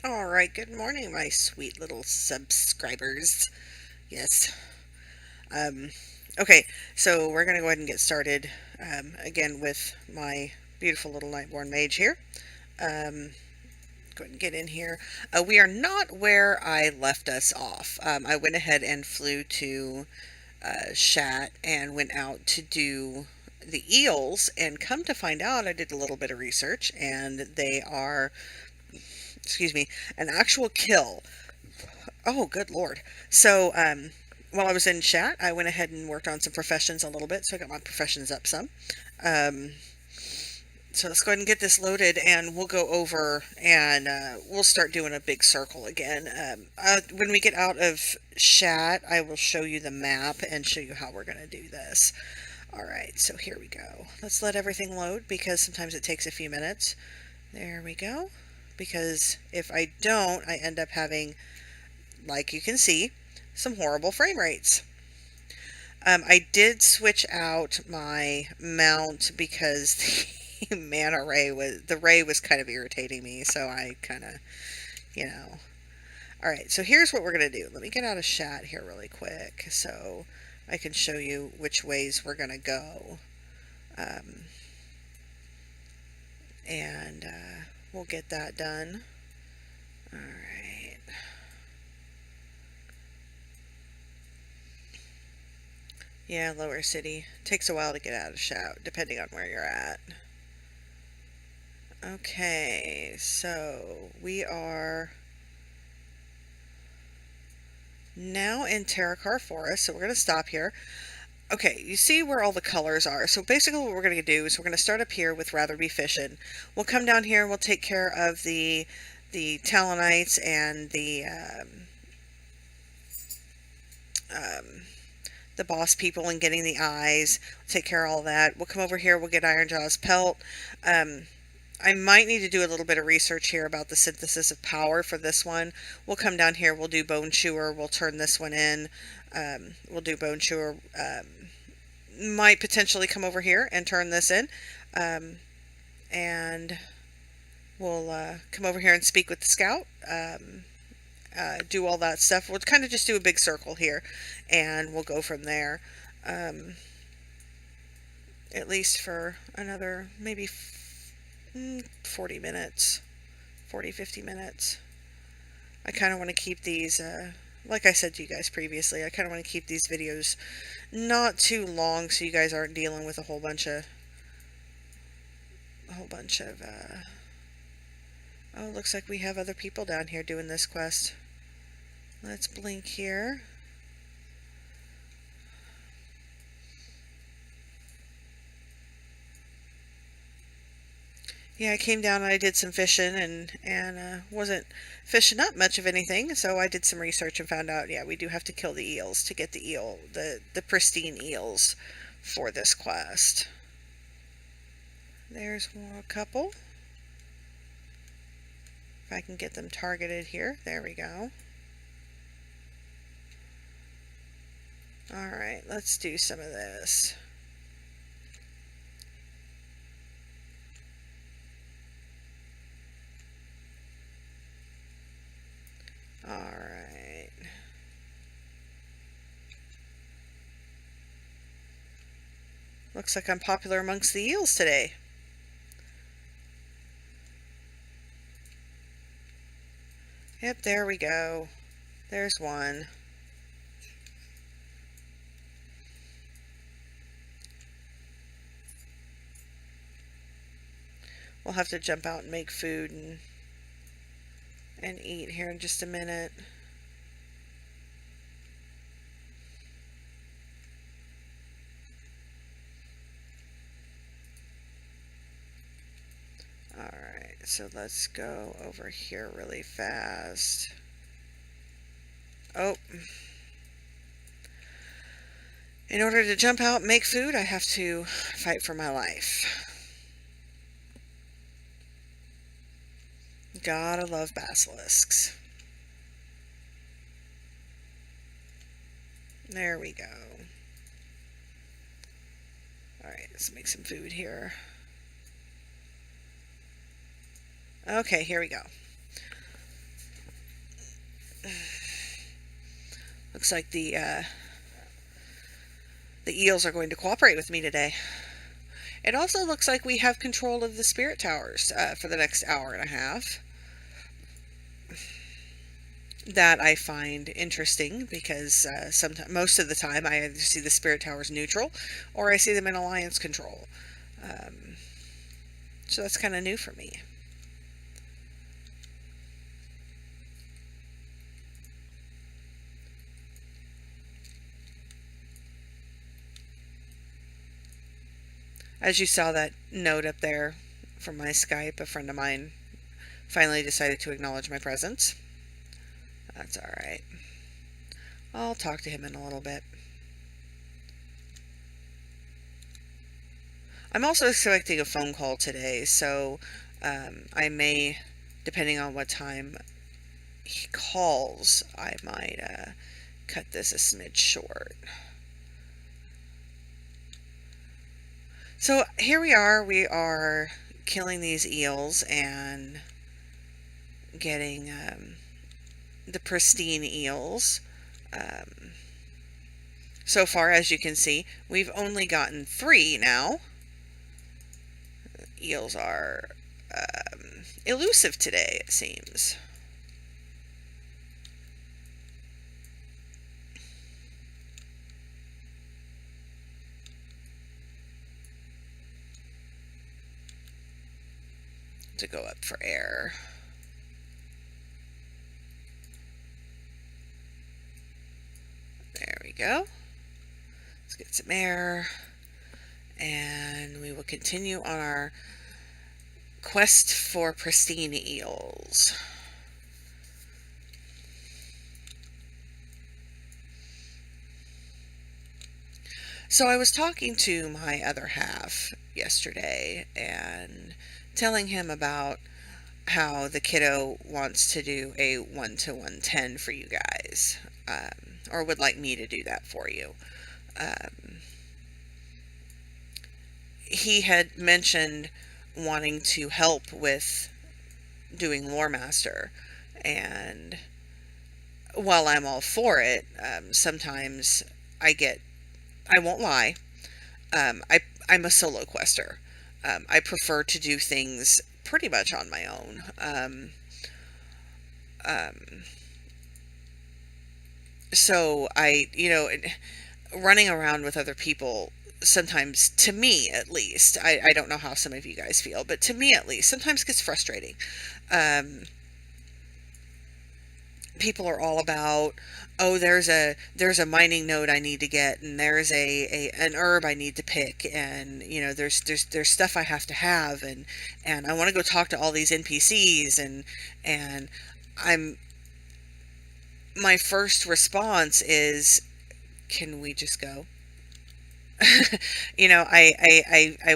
All right, good morning, my sweet little subscribers. Yes. Um, okay, so we're going to go ahead and get started again with my beautiful little Nightborn mage here. Um, Go ahead and get in here. We are not where I left us off. I went ahead and flew to Shat and went out to do the eels, and come to find out, I did a little bit of research, and they are, excuse me, an actual kill. Oh, good Lord. So, while I was in chat, I went ahead and worked on some professions a little bit, so I got my professions up some. Um, so let's go ahead and get this loaded, and we'll go over and we'll start doing a big circle again. When we get out of chat, I will show you the map and show you how we're going to do this. All right, so here we go. Let's let everything load because sometimes it takes a few minutes. There we go. Because if I don't, I end up having, like you can see, some horrible frame rates. I did switch out my mount because the mana ray was kind of irritating me, so I kind of, you know. All right, so here's what we're gonna do. Let me get out of chat here really quick so I can show you which ways we're gonna go, um, and we'll get that done. All right. Yeah, Lower City. Takes a while to get out of shout, depending on where you're at. Okay, so we are now in Terokkar Forest, so we're going to stop here. Okay, you see where all the colors are. So basically what we're going to do is we're going to start up here with Rather Be Fishing. We'll come down here and we'll take care of the Talonites and um, the boss people and getting the eyes. We'll take care of all that. We'll come over here, we'll get Ironjaw's pelt. I might need to do a little bit of research here about the synthesis of power for this one. We'll come down here, we'll do Bone Chewer, we'll turn this one in. We'll do Bone Chewer. Might potentially come over here and turn this in. And we'll come over here and speak with the scout. Do all that stuff. We'll kind of just do a big circle here, and we'll go from there. At least for another maybe 40 minutes, 50 minutes. I kind of want to keep these, like I said to you guys previously, I kind of want to keep these videos not too long so you guys aren't dealing with a whole bunch of, oh, looks like we have other people down here doing this quest. Let's blink here. Yeah, I came down and I did some fishing and wasn't fishing up much of anything, so I did some research and found out, yeah, we do have to kill the eels to get the pristine eels for this quest. There's a couple. If I can get them targeted here. There we go. Alright, let's do some of this. Alright. Looks like I'm popular amongst the eels today. Yep, there we go. There's one. We'll have to jump out and make food and eat here in just a minute. Alright, so let's go over here really fast. Oh. In order to jump out and make food, I have to fight for my life. Gotta love basilisks. There we go. Alright, let's make some food here. Okay, here we go. Looks like the eels are going to cooperate with me today. It also looks like we have control of the spirit towers for the next hour and a half. That I find interesting because most of the time I either see the spirit towers neutral or I see them in alliance control. Um, so that's kind of new for me. As you saw that note up there from my Skype, a friend of mine finally decided to acknowledge my presence. That's alright. I'll talk to him in a little bit. I'm also expecting a phone call today, so I may, depending on what time he calls, I might cut this a smidge short. So here we are killing these eels and getting the pristine eels. So far, as you can see, we've only gotten 3 now. Eels are elusive today, it seems. To go up for air. There we go. Let's get some air. And we will continue on our quest for pristine eels. So I was talking to my other half yesterday and telling him about how the kiddo wants to do a 1 to 110 for you guys, or would like me to do that for you. He had mentioned wanting to help with doing Loremaster, and while I'm all for it, sometimes I won't lie, I'm a solo quester. I prefer to do things pretty much on my own. So running around with other people, sometimes, to me at least, I don't know how some of you guys feel, but to me at least, sometimes gets frustrating. Um, People are all about, oh, there's a mining node I need to get, and there's an herb I need to pick, and there's stuff I have to have, and I want to go talk to all these NPCs, and I'm my first response is, can we just go? I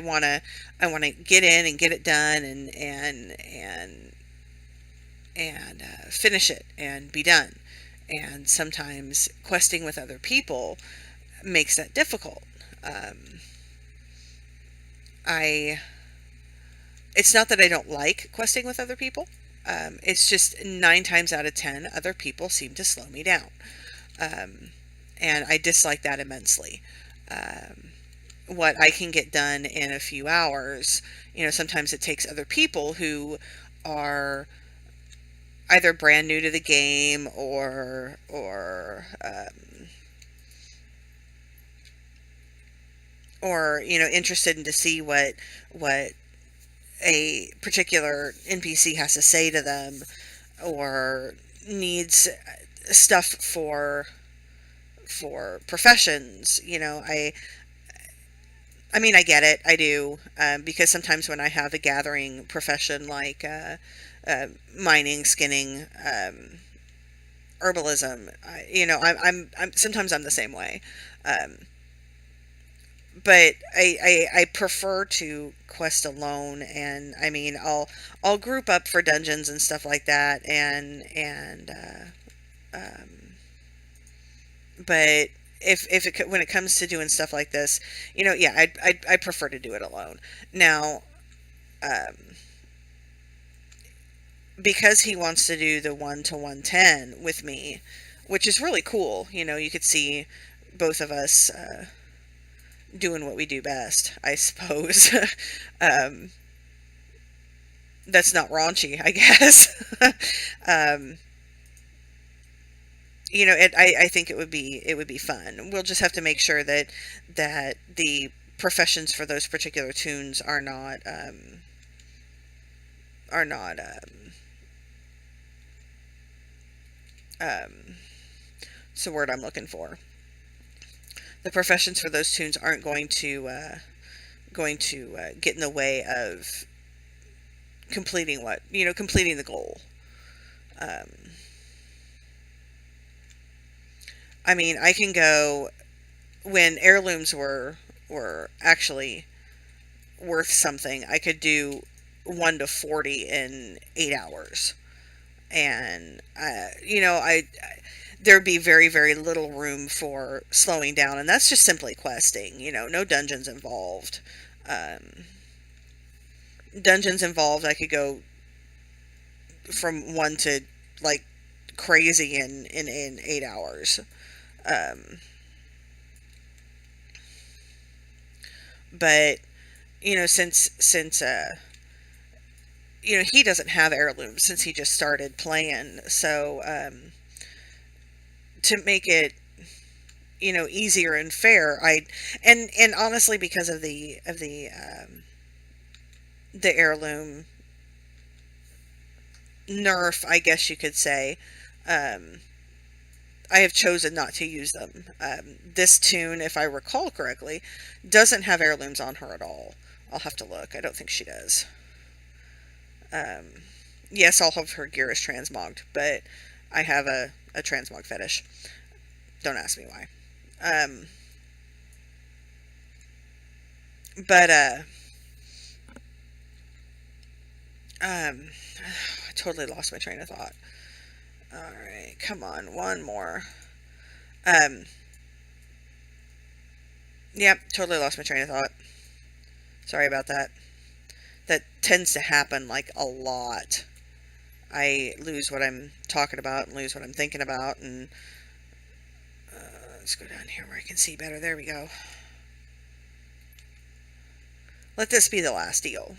want to get in and get it done, and finish it and be done. And sometimes questing with other people makes that difficult. Um, I it's not that I don't like questing with other people. It's just 9 times out of 10, other people seem to slow me down, um, and I dislike that immensely. Um, what I can get done in a few hours, sometimes it takes other people who are either brand new to the game or interested in to see what a particular NPC has to say to them, or needs stuff for professions. I mean, I get it. I do, because sometimes when I have a gathering profession like mining, skinning, herbalism, I'm sometimes I'm the same way. Um, but I prefer to quest alone, and I mean, I'll group up for dungeons and stuff like that, but when it comes to doing stuff like this, yeah, I prefer to do it alone. Now, um, because he wants to do the 1 to 110 with me, which is really cool. You could see both of us doing what we do best, I suppose. um, that's not raunchy, I guess. um, I think it would be fun. We'll just have to make sure that the professions for those particular tunes are not um, it's the word I'm looking for. The professions for those tunes aren't going to get in the way of completing the goal. Um, I mean, I can go when heirlooms were actually worth something. I could do 1 to 40 in 8 hours, and there'd be very, very little room for slowing down, and that's just simply questing. No dungeons involved. Um, Dungeons involved, I could go from one to like crazy in 8 hours. Um, but since he doesn't have heirlooms since he just started playing, so to make it easier and fair, and honestly, because of the heirloom nerf, I guess you could say, um, I have chosen not to use them. This tune, if I recall correctly, doesn't have heirlooms on her at all. I'll have to look. I don't think she does. Um, yes, all of her gear is transmogged, but I have a transmog fetish. Don't ask me why. Um, but I totally lost my train of thought. All right, come on, one more. Um, yep, totally lost my train of thought. Sorry about that. That tends to happen like a lot. I lose what I'm talking about and lose what I'm thinking about, and let's go down here where I can see better. There we go. Let this be the last deal.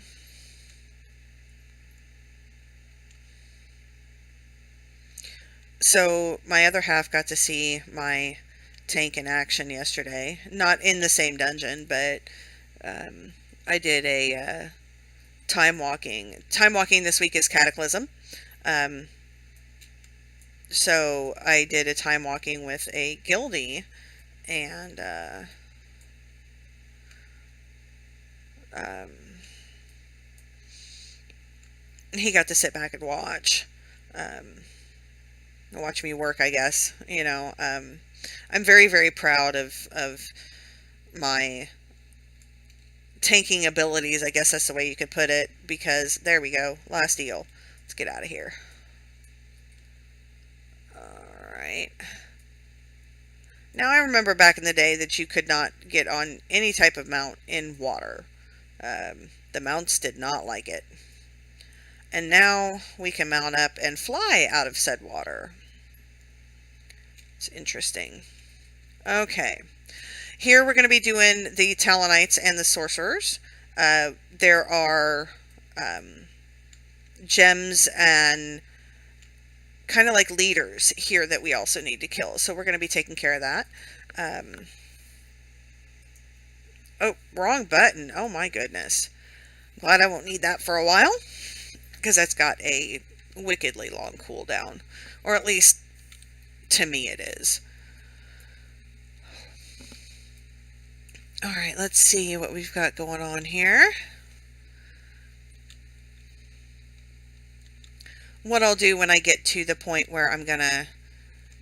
So my other half got to see my tank in action yesterday. Not in the same dungeon, but I did a time walking. Time walking this week is Cataclysm. Um, so I did a time walking with a guildie, and um, he got to sit back and um, watch me work. I guess I'm very, very proud of my tanking abilities. I guess that's the way you could put it. Because there we go, last deal. Let's get out of here. All right. Now I remember back in the day that you could not get on any type of mount in water. The mounts did not like it. And now we can mount up and fly out of said water. It's interesting. Okay. Here we're going to be doing the Talonites and the Sorcerers. There are gems and kind of like leaders here that we also need to kill. So we're going to be taking care of that. Um, oh, wrong button. Oh my goodness. Glad I won't need that for a while, because that's got a wickedly long cooldown. Or at least, to me it is. Alright, let's see what we've got going on here. What I'll do when I get to the point where I'm going to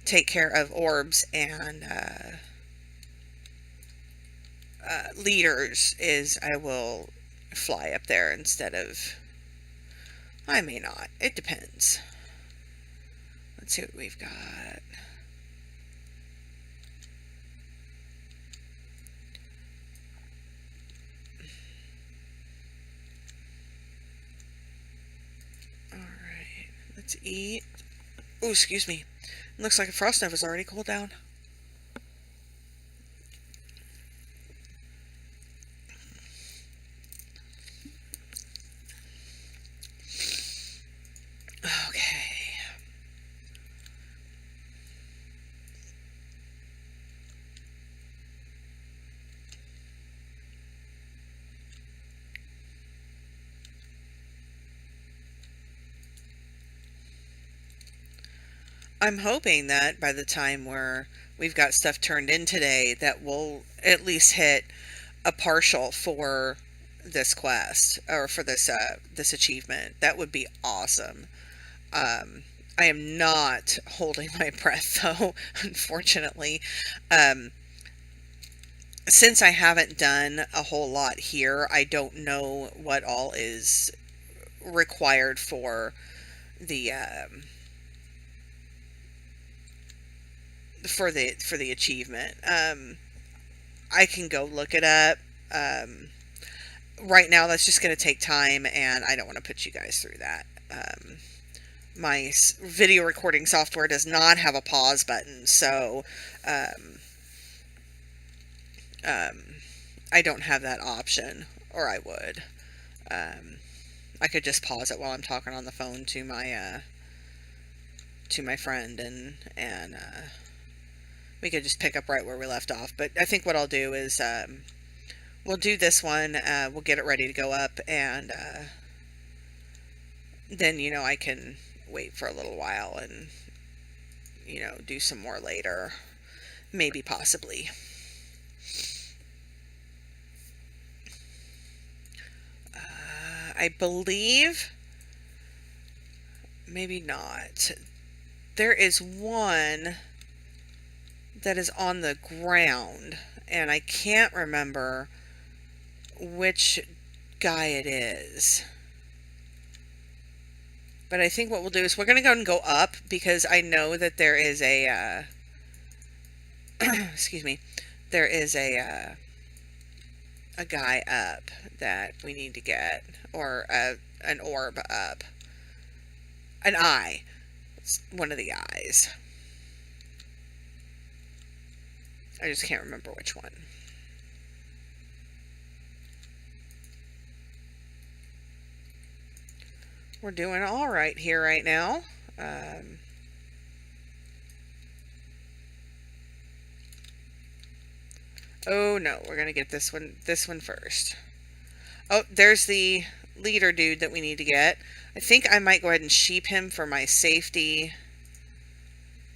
take care of orbs and leaders is I will fly up there instead of... I may not. It depends. Let's see what we've got. Alright. eat. Oh, excuse me. Looks like a frost nova has already cooled down. Okay. I'm hoping that by the time we've got stuff turned in today, that we'll at least hit a partial for this quest or for this achievement. That would be awesome. Um, I am not holding my breath though, unfortunately. Um, since I haven't done a whole lot here, I don't know what all is required the achievement. I can go look it up. Um, right now, that's just going to take time, and I don't want to put you guys through that. My video recording software does not have a pause button, so um, um, I don't have that option, or I would. Um, I could just pause it while I'm talking on the phone to my friend, and we could just pick up right where we left off. But I think what I'll do is we'll do this one. We'll get it ready to go up, and then I can wait for a little while and do some more later, maybe possibly. I believe, maybe not. There is one that is on the ground, and I can't remember which guy it is. But I think what we'll do is we're going to go and go up, because I know that there is a, excuse me, there is a guy up that we need to get, or an orb up. An eye. It's one of the eyes. I just can't remember which one. We're doing all right here right now. Oh no, we're gonna get this one first. Oh, there's the leader dude that we need to get. I think I might go ahead and sheep him for my safety.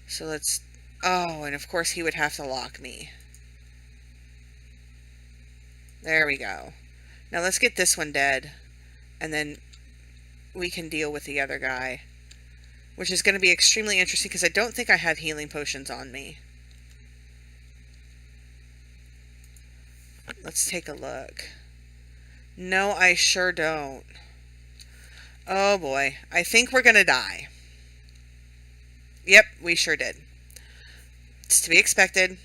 So let's... Oh, and of course he would have to lock me. There we go. Now let's get this one dead, and then we can deal with the other guy, which is going to be extremely interesting because I don't think I have healing potions on me. Let's take a look. No, I sure don't. Oh boy, I think we're going to die. Yep, we sure did. It's to be expected.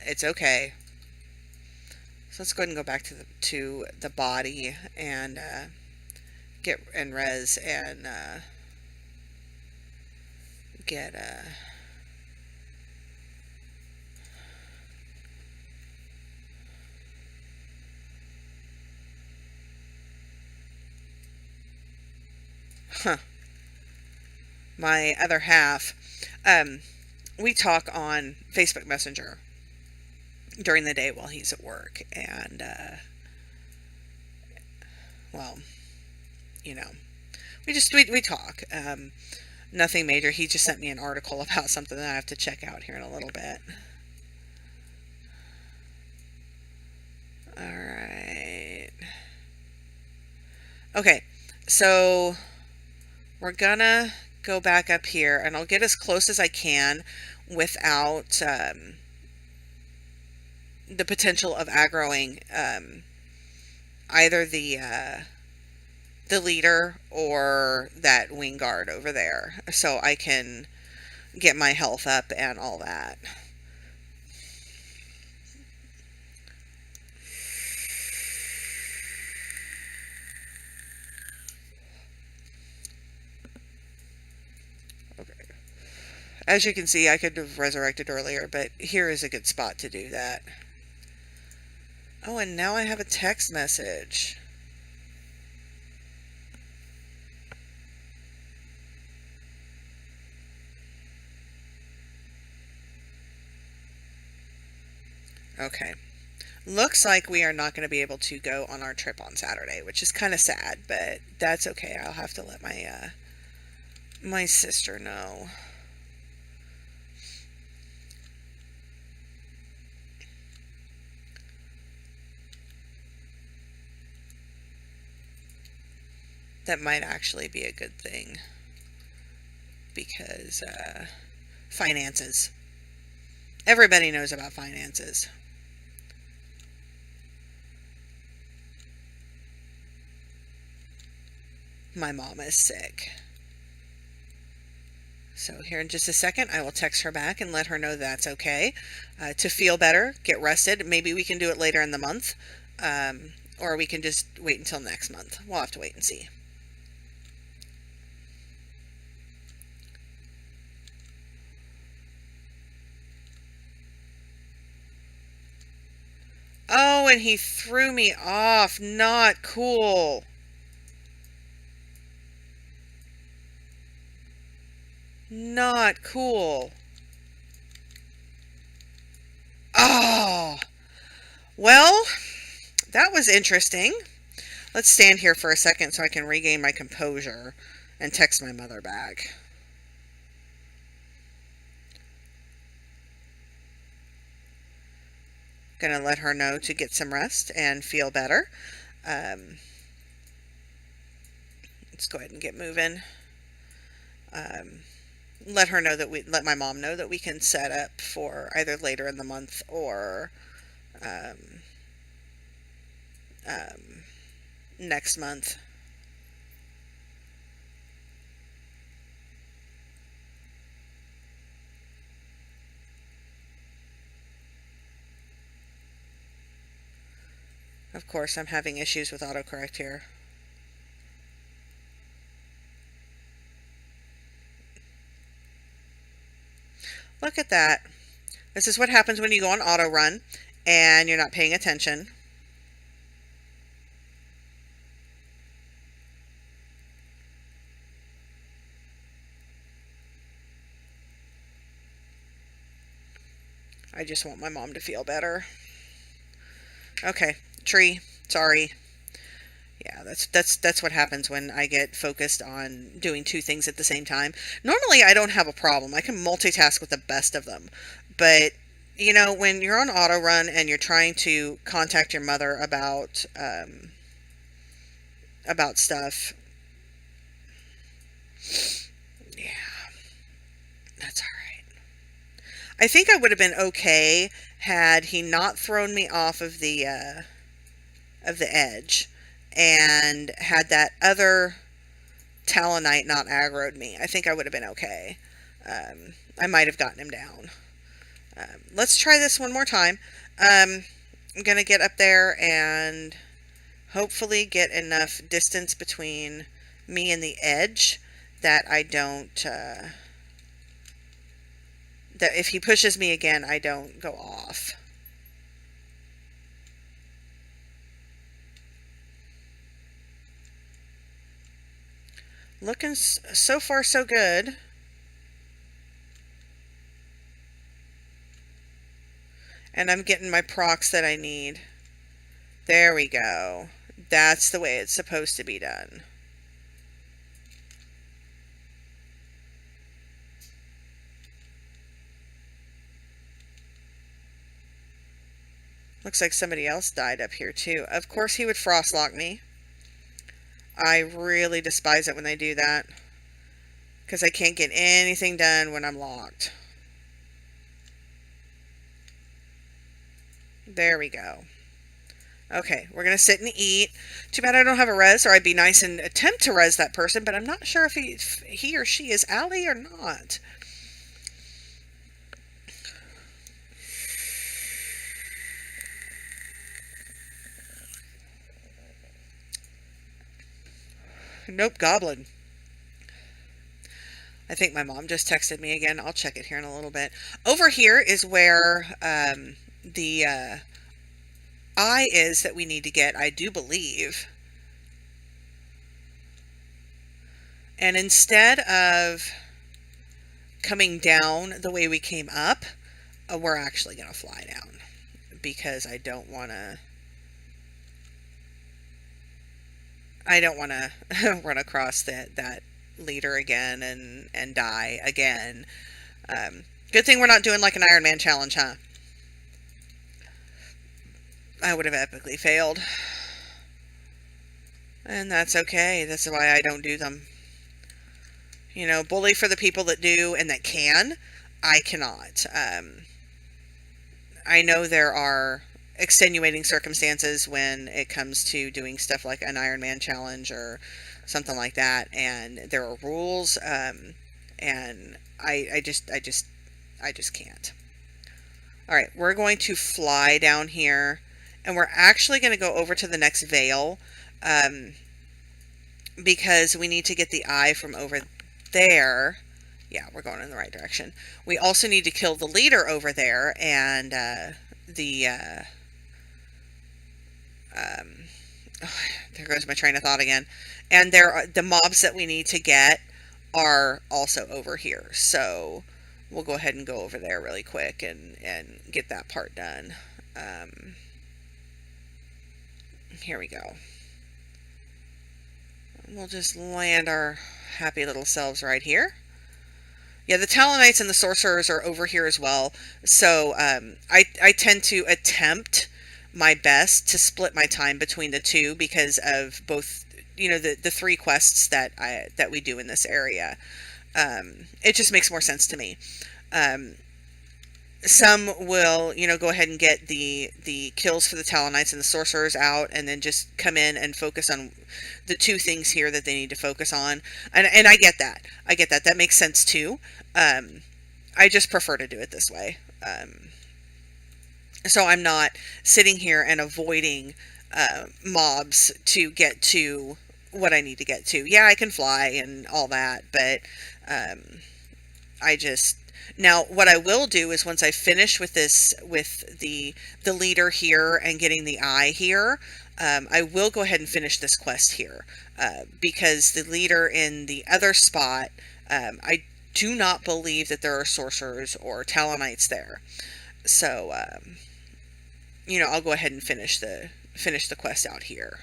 It's okay. So let's go ahead and go back to the body and get and res and get my other half. We talk on Facebook Messenger during the day while he's at work, and well, we talk. Nothing major. He just sent me an article about something that I have to check out here in a little bit. All right. Okay, so we're gonna go back up here, and I'll get as close as I can without the potential of aggroing either the leader or that wing guard over there, so I can get my health up and all that. As you can see, I could have resurrected earlier, but here is a good spot to do that. Oh, and now I have a text message. Okay. Looks like we are not going to be able to go on our trip on Saturday, which is kind of sad, but that's okay. I'll have to let my sister know. That might actually be a good thing because finances. Everybody knows about finances. My mom is sick. So, here in just a second, I will text her back and let her know that's okay. To feel better, get rested. Maybe we can do it later in the month, or we can just wait until next month. We'll have to wait and see. Oh, and he threw me off. Not cool. Not cool. Oh, well, that was interesting. Let's stand here for a second so I can regain my composure and text my mother back. Gonna let her know to get some rest and feel better. Um, let's go ahead and get moving. Um, let my mom know that we can set up for either later in the month or um, um, next month. Of course, I'm having issues with autocorrect here. Look at that. This is what happens when you go on auto run and you're not paying attention. I just want my mom to feel better. Okay, tree. Sorry. Yeah, that's what happens when I get focused on doing two things at the same time. Normally, I don't have a problem. I can multitask with the best of them. But when you're on auto run and you're trying to contact your mother about stuff, yeah, that's all right. I think I would have been okay had he not thrown me off of the edge and had that other Talonite not aggroed me. I think I would have been okay. I might have gotten him down. Let's try this one more time. I'm going to get up there and hopefully get enough distance between me and the edge that I don't, that if he pushes me again, I don't go off. Looking so far so good. And I'm getting my procs that I need. There we go. That's the way it's supposed to be done. Looks like somebody else died up here too. Of course he would frostlock me. I really despise it when they do that. Because I can't get anything done when I'm locked. There we go. Okay, we're going to sit and eat. Too bad I don't have a res, or I'd be nice and attempt to res that person, but I'm not sure if he or she is ally or not. Nope, goblin. I think my mom just texted me again. I'll check it here in a little bit. Over here is where the eye is that we need to get, I do believe. And instead of coming down the way we came up, we're actually going to fly down because I don't want to run across that leader again and die again. Good thing we're not doing like an Iron Man challenge, huh? I would have epically failed. And that's okay. That's why I don't do them. You know, bully for the people that do and that can. I cannot. I know there are extenuating circumstances when it comes to doing stuff like an Iron Man challenge or something like that, and there are rules, and I just can't. All right, we're going to fly down here, and we're actually going to go over to the next veil, because we need to get the eye from over there. Yeah, we're going in the right direction. We also need to kill the leader over there, and there goes my train of thought again. And the mobs that we need to get are also over here. So we'll go ahead and go over there really quick and get that part done. Here we go. We'll just land our happy little selves right here. Yeah, the Talonites and the Sorcerers are over here as well. So I tend to attempt my best to split my time between the two because of both, you know, the three quests that we do in this area. It just makes more sense to me. Some will, you know, go ahead and get the kills for the Talonites and the Sorcerers out, and then just come in and focus on the two things here that they need to focus on. And I get that. I get that. That makes sense too. I just prefer to do it this way. So I'm not sitting here and avoiding mobs to get to what I need to get to. Yeah, I can fly and all that, but I just... Now, what I will do is once I finish with this, with the leader here and getting the eye here, I will go ahead and finish this quest here, because the leader in the other spot, I do not believe that there are sorcerers or Talonites there. So, you know, I'll go ahead and finish the quest out here.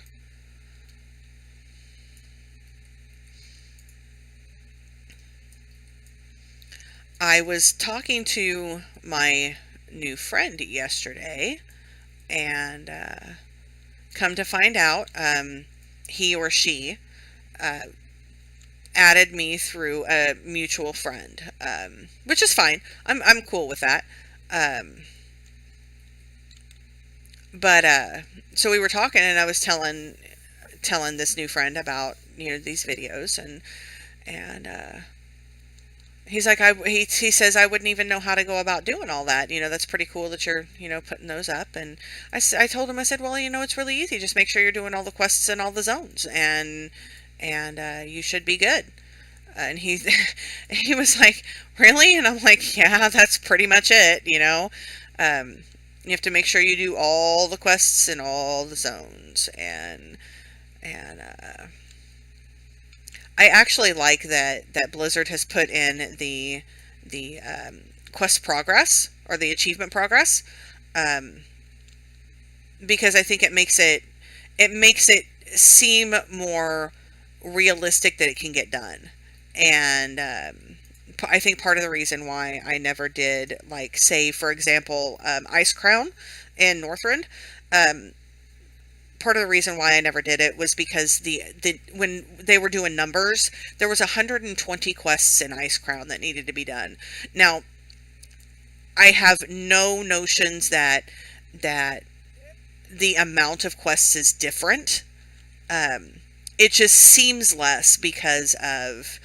I was talking to my new friend yesterday, and come to find out, he or she added me through a mutual friend, which is fine. I'm cool with that. But so we were talking, and I was telling this new friend about, you know, these videos, and he's like, he says, I wouldn't even know how to go about doing all that. You know, that's pretty cool that you're, you know, putting those up. And I told him, I said, well, you know, it's really easy. Just make sure you're doing all the quests in all the zones, and you should be good. And he he was like, really? And I'm like, yeah, that's pretty much it. You know, you have to make sure you do all the quests in all the zones, and I actually like that Blizzard has put in the quest progress, or the achievement progress, because I think it makes it seem more realistic that it can get done. And I think part of the reason why I never did, like, say, for example, Ice Crown in Northrend, part of the reason why I never did it was because when they were doing numbers, there was 120 quests in Ice Crown that needed to be done. Now, I have no notions that the amount of quests is different. It just seems less because of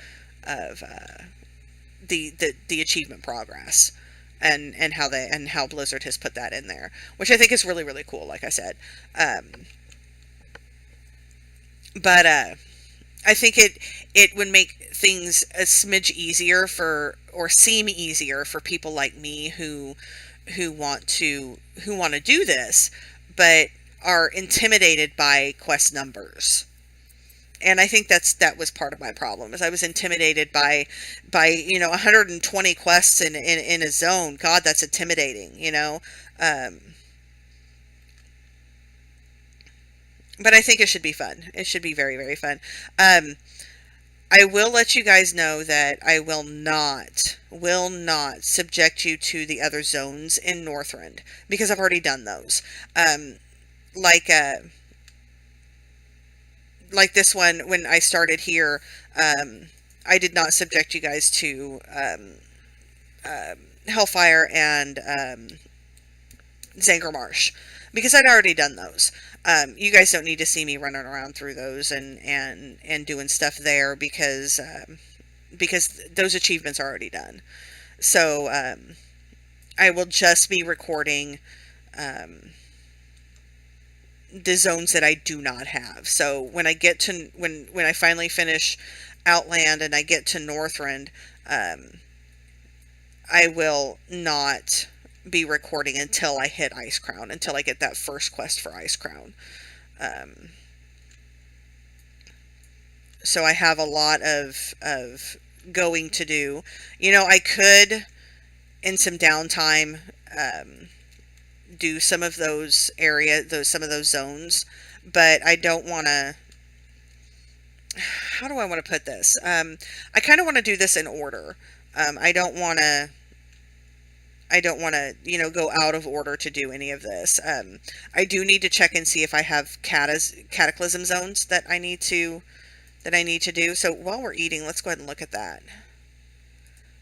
the achievement progress, and how Blizzard has put that in there, which I think is really, really cool, like I said. But I think it would make things a smidge easier for, or seem easier for people like me who want to do this, but are intimidated by quest numbers. And I think that was part of my problem, is I was intimidated by 120 quests in a zone. God, that's intimidating. Um, but I think it should be fun. It should be very, very fun. Um, I will let you guys know that I will not subject you to the other zones in Northrend, because I've already done those. Um, like like this one, when I started here, I did not subject you guys to Hellfire and Zangermarsh, because I'd already done those. You guys don't need to see me running around through those and doing stuff there, because those achievements are already done. So I will just be recording um, the zones that I do not have. So when I get to when I finally finish Outland and I get to Northrend, um, I will not be recording until I hit Ice Crown, until I get that first quest for Ice Crown. Um, so I have a lot of going to do. I could, in some downtime, um, do some of those some of those zones, but I don't want to. How do I want to put this? I kind of want to do this in order. I don't want to. I don't want to, go out of order to do any of this. I do need to check and see if I have cataclysm zones that I need to do. So while we're eating, let's go ahead and look at that.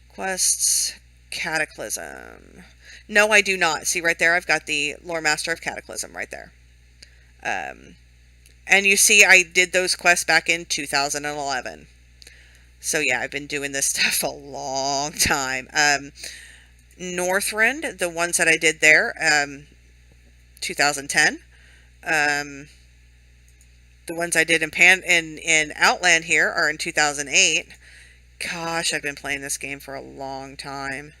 Quests, cataclysm. No, I do not. See right there, I've got the Loremaster of Cataclysm right there. Um, and you see, I did those quests back in 2011. So yeah, I've been doing this stuff a long time. Northrend, the ones that I did there, 2010. Um, the ones I did in Outland here are in 2008. Gosh, I've been playing this game for a long time.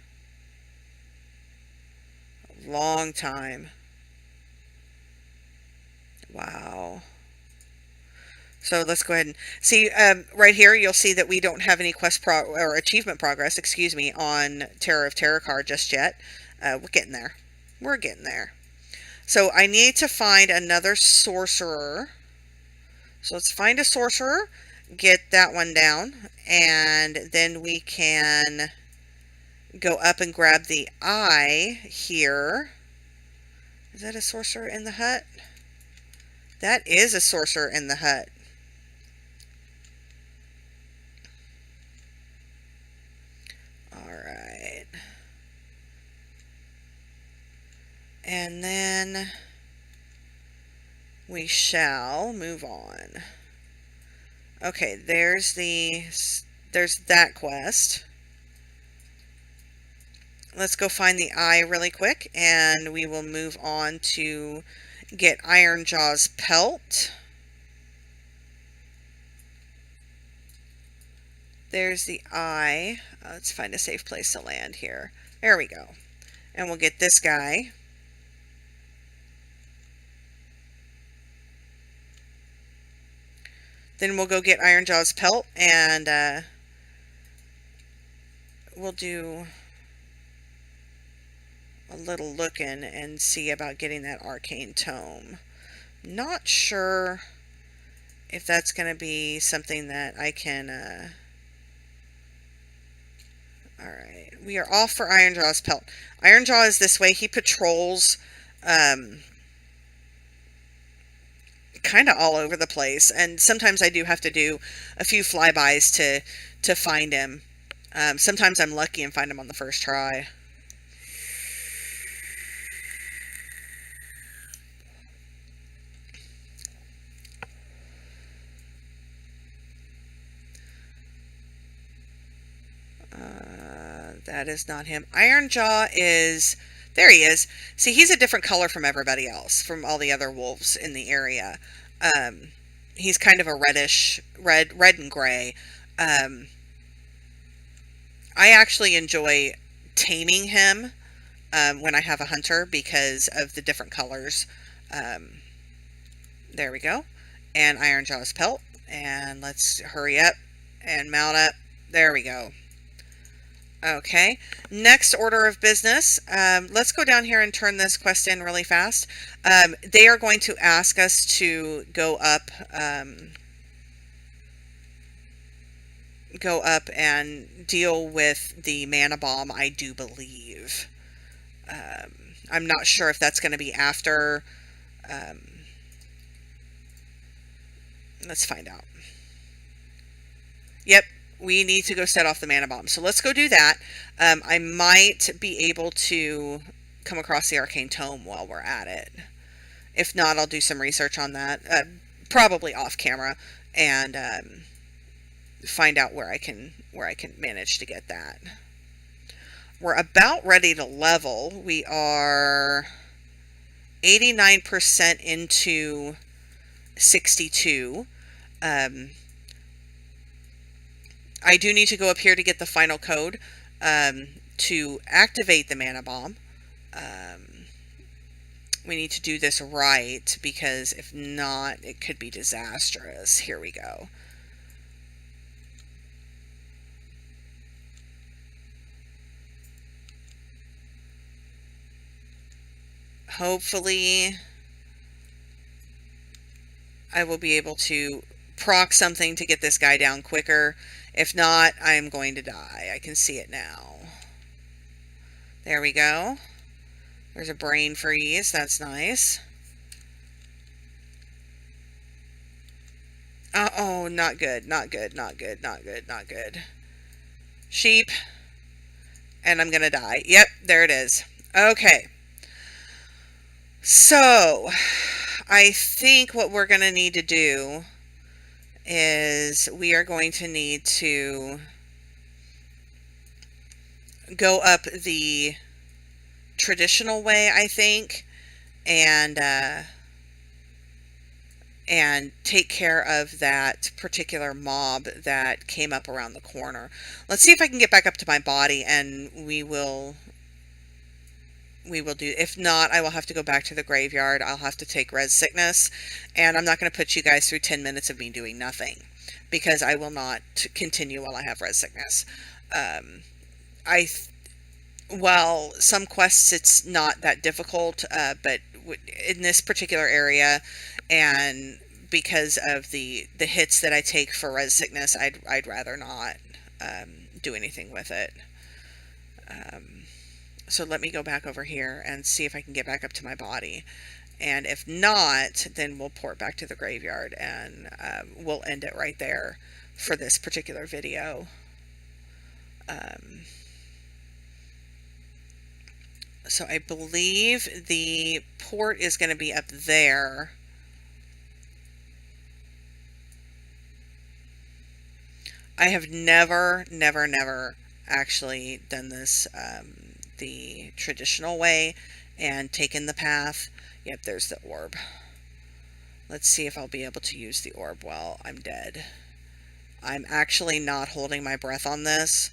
Long time. Wow. So let's go ahead and see, right here. You'll see that we don't have any or achievement progress, excuse me, on Terror of Terokkar just yet. We're getting there. We're getting there. So I need to find another sorcerer. So let's find a sorcerer, get that one down, and then we can go up and grab the eye here. Is that a sorcerer in the hut? That is a sorcerer in the hut. Alright. And then we shall move on. Okay, there's that quest. Let's go find the eye really quick, and we will move on to get Ironjaw's pelt. There's the eye. Let's find a safe place to land here. There we go. And we'll get this guy. Then we'll go get Ironjaw's pelt, and we'll do a little looking and see about getting that arcane tome. Not sure if that's going to be something that I can... Alright, we are off for Ironjaw's pelt. Ironjaw is this way. He patrols kind of all over the place, and sometimes I do have to do a few flybys to find him. Sometimes I'm lucky and find him on the first try. That is not him. Ironjaw is... There he is. See, he's a different color from everybody else, from all the other wolves in the area. Um, He's kind of a reddish, red and gray. Um, I actually enjoy taming him when I have a hunter because of the different colors. Um, there we go. And Iron Jaw's pelt. And let's hurry up and mount up. There we go. Okay, next order of business. Let's go down here and turn this quest in really fast. They are going to ask us to go up and deal with the mana bomb, I do believe. I'm not sure if that's going to be after. Um, let's find out. Yep, we need to go set off the mana bomb. So let's go do that. I might be able to come across the arcane tome while we're at it. If not, I'll do some research on that, probably off camera, and find out where I can manage to get that. We're about ready to level. We are 89% into 62. I do need to go up here to get the final code to activate the mana bomb. We need to do this right, because if not, it could be disastrous. Here we go. Hopefully, I will be able to proc something to get this guy down quicker. If not, I am going to die. I can see it now. There we go. There's a brain freeze. That's nice. Oh, not good. Not good. Not good. Not good. Not good. Sheep. And I'm going to die. Yep, there it is. Okay. So, I think what we're going to need to do is we are going to need to go up the traditional way, I think, and take care of that particular mob that came up around the corner. Let's see if I can get back up to my body, and we will do. If not, I will have to go back to the graveyard. I'll have to take res sickness, and I'm not going to put you guys through 10 minutes of me doing nothing, because I will not continue while I have res sickness. Well, some quests it's not that difficult, but in this particular area, and because of the hits that I take for res sickness, I'd rather not do anything with it. So let me go back over here and see if I can get back up to my body. And if not, then we'll port back to the graveyard, and we'll end it right there for this particular video. So I believe the port is going to be up there. I have never actually done this the traditional way and taken the path. Yep, there's the orb. Let's see if I'll be able to use the orb while I'm dead. I'm actually not holding my breath on this.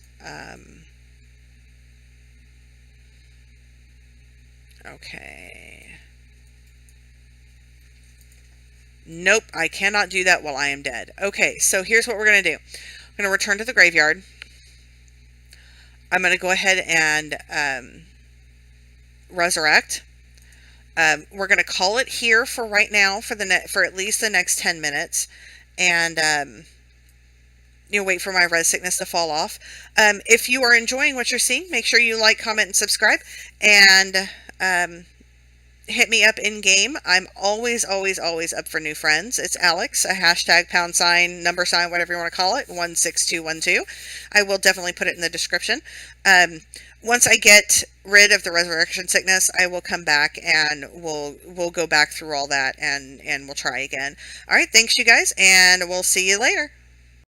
Okay. Nope, I cannot do that while I am dead. Okay, so here's what we're going to do. I'm going to return to the graveyard. I'm going to go ahead and resurrect. We're going to call it here for right now, for at least the next 10 minutes, and wait for my res sickness to fall off. If you are enjoying what you're seeing, make sure you like, comment, and subscribe, and hit me up in game. I'm always up for new friends. It's Alex, a hashtag #, number sign, whatever you want to call it, 16212. I will definitely put it in the description. Once I get rid of the resurrection sickness, I will come back and we'll go back through all that, and we'll try again. All right, thanks you guys, and we'll see you later.